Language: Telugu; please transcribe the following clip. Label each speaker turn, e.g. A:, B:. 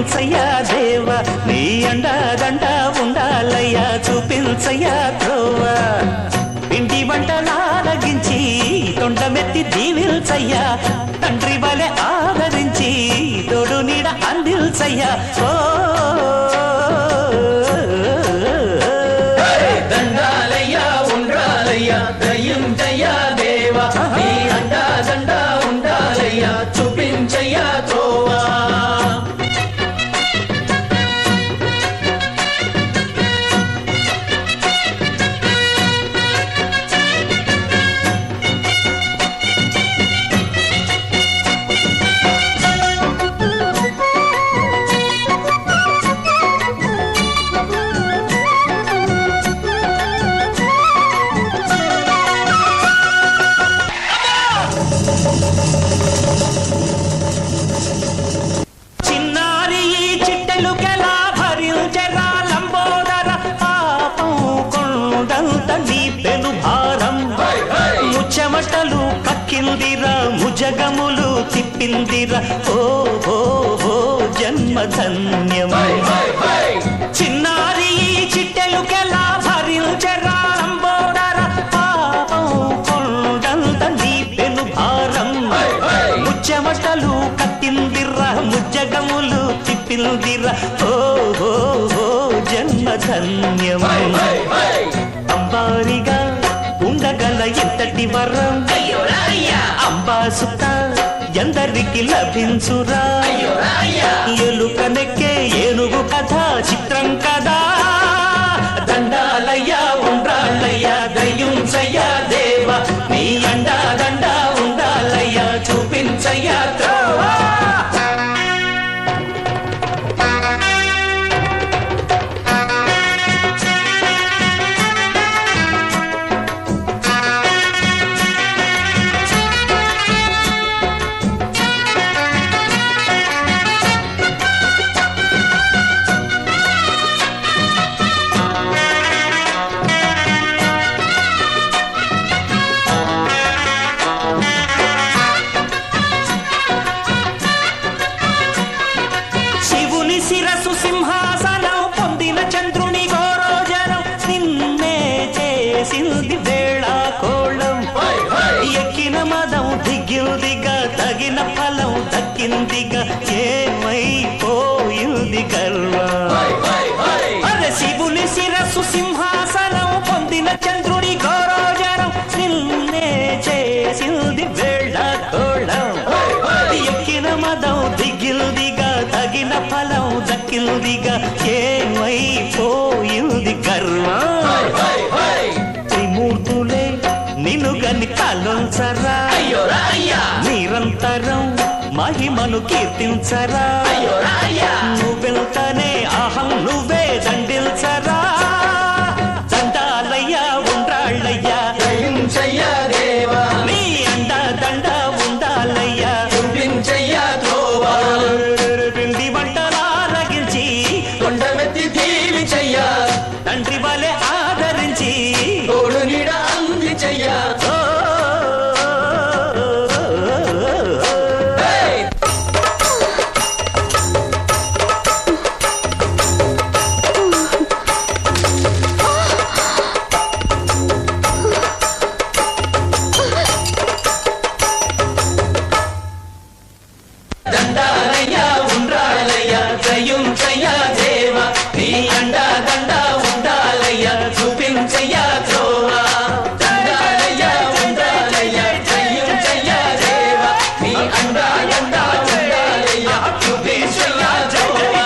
A: దయించయ్యా దేవ నీ అండదండ ఉండాలయ్యా చూపించయ్యా త్రోవ పిండి వంటలారగించి తొండమెత్తి దీవిల్చయ్యా తండ్రి వలె ఆదరించి తోడు నీడ అందిల్చయ్యా ఓ
B: దండాలయ్యా ఉండాలయ్యా దయించయ్యా దేవ నీ అండదండ ఉండాలయ్యా చూపించయ్యా త్రోవా
A: చెమటలు కక్కిందిరా ముజగములు తిప్పిందిరా ఓ ఓ ఓ జన్మధన్యం చిన్నారి చిట్టెలుకెలా భరించరా లంబోదర పాపం కొండంత నీ పెను భారం ముచ్చెమటలు కక్కిందిరా ముజగములు తిప్పిందిరా ఓ ఓ ఓ జన్మధన్యం అంబారిగా ఉండగల ఎంతటి వరం అంబాసుత ఎందరికి లభించురా ఎలుకనెక్కే ఏనుగు కథ చిత్రం కదా దండాలయ్యా ఉండాలయ్యా దయించయ్యా దేవ నీ అండా దండ ఉండాలయ్యా చూపించయ్యా త్రోవా శిరసు సింహాసనం పొందిన చంద్రుని గోరోజనం నిన్నే చేసింది వేళా కోళం ఎక్కిన మదం దిగిందిగా తగిన ఫలం దక్కిందిగా ఏమైపోయింది గర్వం అరే శివుని శిరసు సింహాసనం పొందిన చంద్రుని గోరోజనం నిన్నే చేసింది వేళా కోళం ఎక్కిన మదం దిగిందిగా తగిన ఫలం దక్కిందిగా ఏమైపోయింది గర్వం త్రిమూర్తులే నిన్ను గని కాలుంచరా నిరంతరం మహిమను కీర్తించరా నువ్వెంతనే అహం నువ్వే దండిల్చరా దండాలయ్యా ఉండాళ్ళయ్యా
B: దయించయ్యా దేవా
A: నీ అండ దండ ఉండాలయ్యా
B: చూపించయ్యా త్రోవా
A: పిండి వంటలారగించి
B: కొండమెత్తి దీవించయ్యా
A: తండ్రి వలె ఆదరించి
B: తోడు నీడ అందించయ్యా దండాలయ్యా ఉండాలయ్యా దయించయ్యా దేవా నీ అండా దండ ఉండాలయ్యా చూపించయ్యా త్రోవా దండాలయ్యా ఉండాలయ్యా దయించయ్యా దేవా నీ అండా దండ ఉండాలయ్యా చూపించయ్యా త్రోవా